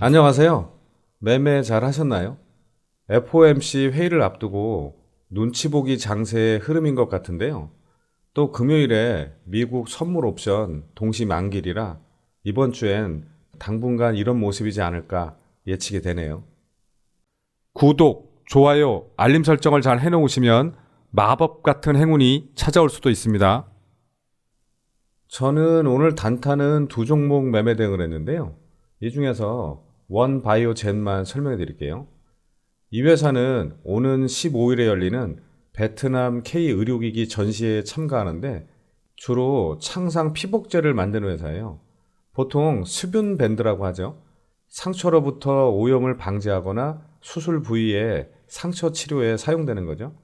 안녕하세요. 매매 잘 하셨나요? FOMC 회의를 앞두고 눈치 보기 장세의 흐름인 것 같은데요. 또 금요일에 미국 선물 옵션 동시 만기이라 이번 주엔 당분간 이런 모습이지 않을까 예측이 되네요. 구독, 좋아요, 알림 설정을 잘 해놓으시면 마법 같은 행운이 찾아올 수도 있습니다. 저는 오늘 단타는 두 종목 매매 대응을 했는데요. 이 중에서 원바이오젠만 설명해 드릴게요. 이 회사는 오는 15일에 열리는 베트남 K의료기기 전시회에 참가하는데 주로 창상 피복제를 만드는 회사예요. 보통 수분 밴드라고 하죠. 상처로부터 오염을 방지하거나 수술 부위에 상처 치료에 사용되는 거죠.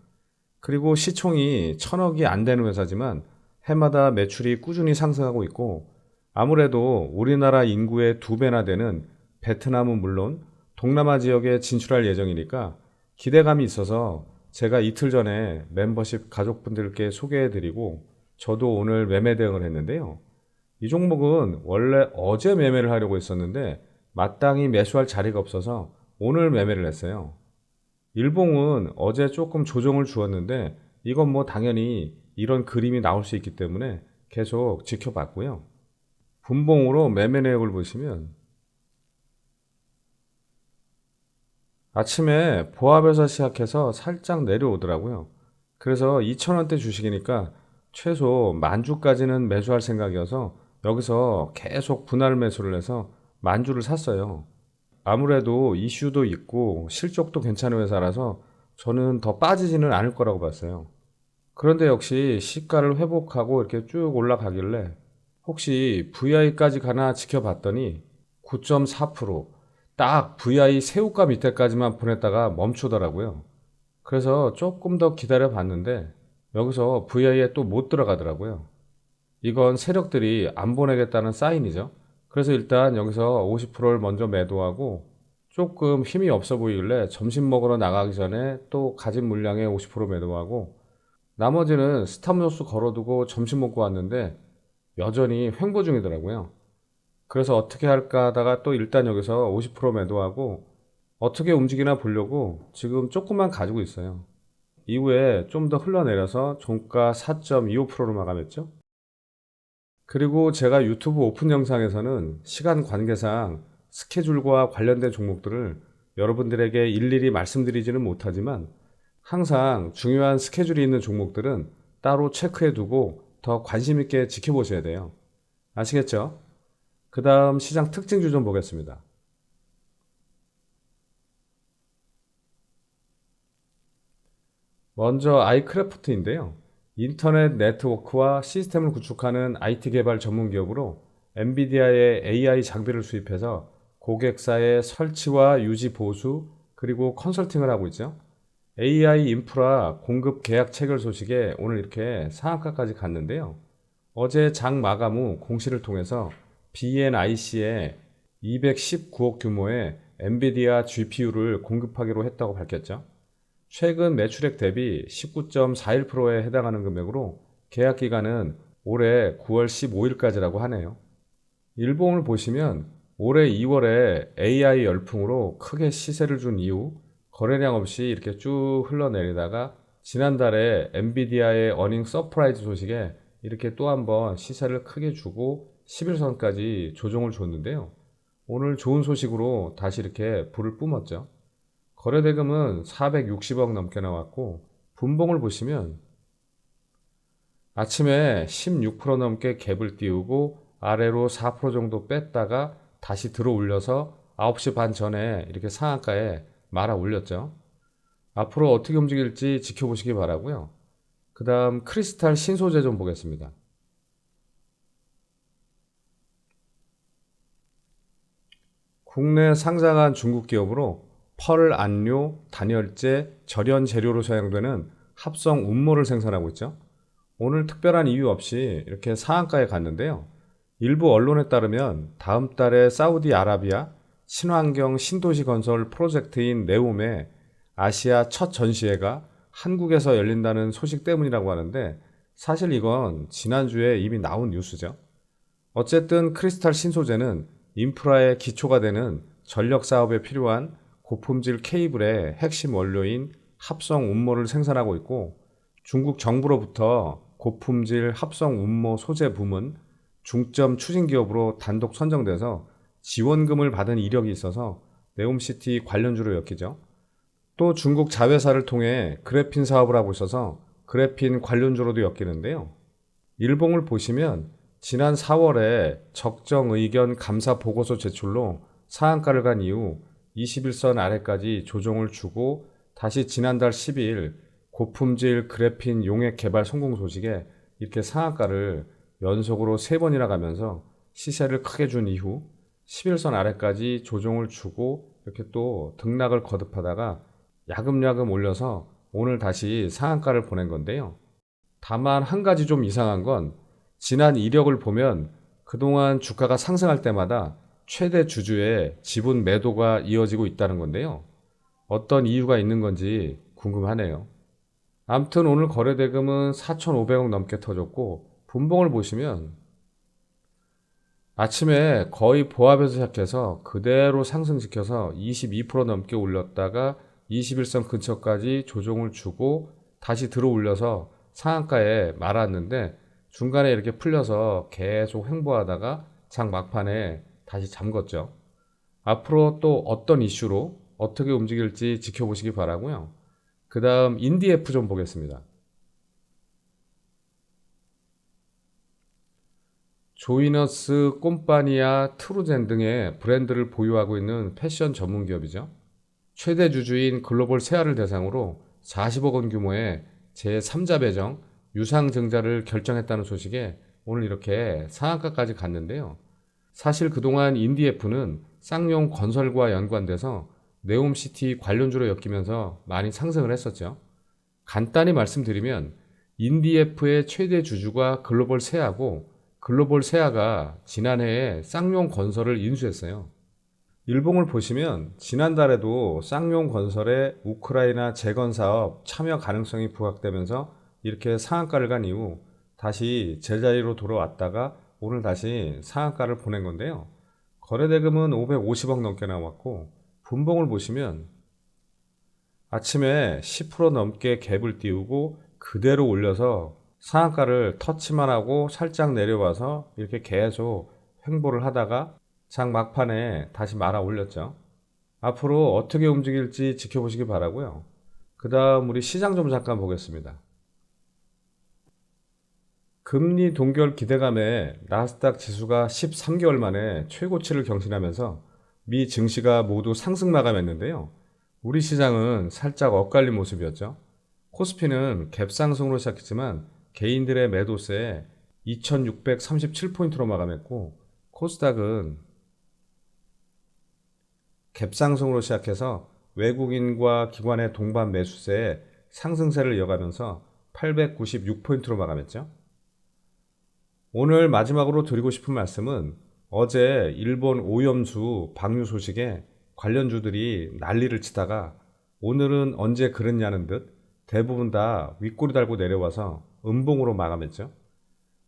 그리고 시총이 1,000억이 안 되는 회사지만 해마다 매출이 꾸준히 상승하고 있고 아무래도 우리나라 인구의 2배나 되는 베트남은 물론 동남아 지역에 진출할 예정이니까 기대감이 있어서 제가 이틀 전에 멤버십 가족분들께 소개해드리고 저도 오늘 매매 대응을 했는데요. 이 종목은 원래 어제 매매를 하려고 했었는데 마땅히 매수할 자리가 없어서 오늘 매매를 했어요. 일봉은 어제 조금 조정을 주었는데 이건 뭐 당연히 이런 그림이 나올 수 있기 때문에 계속 지켜봤고요. 분봉으로 매매 내역을 보시면 아침에 보합에서 시작해서 살짝 내려오더라고요. 그래서 2,000원대 주식이니까 최소 만주까지는 매수할 생각이어서 여기서 계속 분할 매수를 해서 만주를 샀어요. 아무래도 이슈도 있고 실적도 괜찮은 회사라서 저는 더 빠지지는 않을 거라고 봤어요. 그런데 역시 시가를 회복하고 이렇게 쭉 올라가길래 혹시 VI까지 가나 지켜봤더니 9.4%, 딱 VI 새우가 밑에까지만 보냈다가 멈추더라고요. 그래서 조금 더 기다려 봤는데 여기서 VI에 또 못 들어가더라고요. 이건 세력들이 안 보내겠다는 사인이죠. 그래서 일단 여기서 50%를 먼저 매도하고 조금 힘이 없어 보이길래 점심 먹으러 나가기 전에 또 가진 물량의 50% 매도하고 나머지는 스탑로스 걸어두고 점심 먹고 왔는데 여전히 횡보 중이더라고요. 그래서 어떻게 할까 하다가 또 일단 여기서 50% 매도하고 어떻게 움직이나 보려고 지금 조금만 가지고 있어요. 이후에 좀 더 흘러내려서 종가 4.25%로 마감했죠. 그리고 제가 유튜브 오픈 영상에서는 시간 관계상 스케줄과 관련된 종목들을 여러분들에게 일일이 말씀드리지는 못하지만 항상 중요한 스케줄이 있는 종목들은 따로 체크해 두고 더 관심 있게 지켜보셔야 돼요. 아시겠죠? 그 다음 시장 특징주 좀 보겠습니다. 먼저 아이크래프트인데요. 인터넷 네트워크와 시스템을 구축하는 IT 개발 전문 기업으로 엔비디아의 AI 장비를 수입해서 고객사의 설치와 유지 보수 그리고 컨설팅을 하고 있죠. AI 인프라 공급 계약 체결 소식에 오늘 이렇게 상한가까지 갔는데요. 어제 장 마감 후 공시를 통해서 BNIC에 219억 규모의 엔비디아 GPU를 공급하기로 했다고 밝혔죠. 최근 매출액 대비 19.41%에 해당하는 금액으로 계약 기간은 올해 9월 15일까지라고 하네요. 일봉을 보시면 올해 2월에 AI 열풍으로 크게 시세를 준 이후 거래량 없이 이렇게 쭉 흘러내리다가 지난달에 엔비디아의 어닝 서프라이즈 소식에 이렇게 또 한번 시세를 크게 주고 11선까지 조정을 줬는데요. 오늘 좋은 소식으로 다시 이렇게 불을 뿜었죠. 거래대금은 460억 넘게 나왔고 분봉을 보시면 아침에 16% 넘게 갭을 띄우고 아래로 4% 정도 뺐다가 다시 들어 올려서 9시 반 전에 이렇게 상한가에 말아 올렸죠. 앞으로 어떻게 움직일지 지켜보시기 바라고요. 그 다음 크리스탈 신소재 좀 보겠습니다. 국내 상장한 중국 기업으로 펄 안료, 단열재, 절연 재료로 사용되는 합성 운모를 생산하고 있죠. 오늘 특별한 이유 없이 이렇게 상한가에 갔는데요. 일부 언론에 따르면 다음 달에 사우디아라비아 친환경 신도시 건설 프로젝트인 네움의 아시아 첫 전시회가 한국에서 열린다는 소식 때문이라고 하는데 사실 이건 지난주에 이미 나온 뉴스죠. 어쨌든 크리스탈 신소재는 인프라의 기초가 되는 전력 사업에 필요한 고품질 케이블의 핵심 원료인 합성 운모를 생산하고 있고, 중국 정부로부터 고품질 합성 운모 소재 부문 중점 추진 기업으로 단독 선정돼서 지원금을 받은 이력이 있어서 네옴시티 관련주로 엮이죠. 또 중국 자회사를 통해 그래핀 사업을 하고 있어서 그래핀 관련주로도 엮이는데요. 일봉을 보시면 지난 4월에 적정 의견 감사 보고서 제출로 상한가를 간 이후 21선 아래까지 조정을 주고 다시 지난달 12일 고품질 그래핀 용액 개발 성공 소식에 이렇게 상한가를 연속으로 3번이나 가면서 시세를 크게 준 이후 11선 아래까지 조정을 주고 이렇게 또 등락을 거듭하다가 야금야금 올려서 오늘 다시 상한가를 보낸 건데요. 다만 한 가지 좀 이상한 건 지난 이력을 보면 그동안 주가가 상승할 때마다 최대 주주의 지분 매도가 이어지고 있다는 건데요. 어떤 이유가 있는 건지 궁금하네요. 아무튼 오늘 거래대금은 4,500억 넘게 터졌고, 분봉을 보시면 아침에 거의 보합에서 시작해서 그대로 상승시켜서 22% 넘게 올렸다가 21선 근처까지 조정을 주고 다시 들어 올려서 상한가에 말았는데, 중간에 이렇게 풀려서 계속 횡보하다가 장 막판에 다시 잠궜죠. 앞으로 또 어떤 이슈로 어떻게 움직일지 지켜보시기 바라고요. 그 다음 인디에프 좀 보겠습니다. 조이너스, 꼼파니아, 트루젠 등의 브랜드를 보유하고 있는 패션 전문 기업이죠. 최대 주주인 글로벌 세아를 대상으로 40억 원 규모의 제3자 배정 유상증자를 결정했다는 소식에 오늘 이렇게 상한가까지 갔는데요. 사실 그동안 인디에프는 쌍용 건설과 연관돼서 네옴시티 관련주로 엮이면서 많이 상승을 했었죠. 간단히 말씀드리면 인디에프의 최대 주주가 글로벌 세아고, 글로벌 세아가 지난해에 쌍용 건설을 인수했어요. 일봉을 보시면 지난달에도 쌍용 건설의 우크라이나 재건 사업 참여 가능성이 부각되면서 이렇게 상한가를 간 이후 다시 제자리로 돌아왔다가 오늘 다시 상한가를 보낸 건데요. 거래대금은 550억 넘게 나왔고, 분봉을 보시면 아침에 10% 넘게 갭을 띄우고 그대로 올려서 상한가를 터치만 하고 살짝 내려와서 이렇게 계속 횡보를 하다가 장 막판에 다시 말아 올렸죠. 앞으로 어떻게 움직일지 지켜보시기 바라고요. 그 다음 우리 시장 좀 잠깐 보겠습니다. 금리 동결 기대감에 나스닥 지수가 13개월 만에 최고치를 경신하면서 미 증시가 모두 상승 마감했는데요. 우리 시장은 살짝 엇갈린 모습이었죠. 코스피는 갭상승으로 시작했지만 개인들의 매도세에 2637포인트로 마감했고, 코스닥은 갭상승으로 시작해서 외국인과 기관의 동반 매수세에 상승세를 이어가면서 896포인트로 마감했죠. 오늘 마지막으로 드리고 싶은 말씀은 어제 일본 오염수 방류 소식에 관련주들이 난리를 치다가 오늘은 언제 그랬냐는 듯 대부분 다 윗꼬리 달고 내려와서 음봉으로 마감했죠.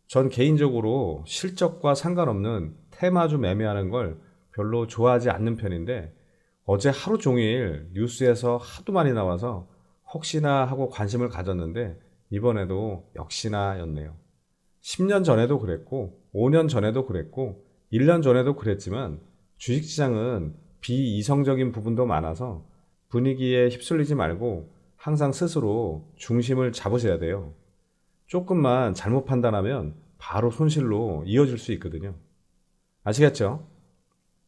전 개인적으로 실적과 상관없는 테마주 매매하는 걸 별로 좋아하지 않는 편인데, 어제 하루 종일 뉴스에서 하도 많이 나와서 혹시나 하고 관심을 가졌는데 이번에도 역시나 였네요. 10년 전에도 그랬고 5년 전에도 그랬고 1년 전에도 그랬지만 주식시장은 비이성적인 부분도 많아서 분위기에 휩쓸리지 말고 항상 스스로 중심을 잡으셔야 돼요. 조금만 잘못 판단하면 바로 손실로 이어질 수 있거든요. 아시겠죠?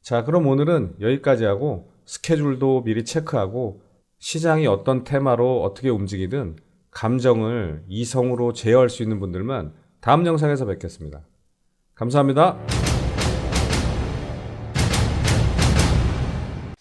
자, 그럼 오늘은 여기까지 하고 스케줄도 미리 체크하고 시장이 어떤 테마로 어떻게 움직이든 감정을 이성으로 제어할 수 있는 분들만 다음 영상에서 뵙겠습니다. 감사합니다.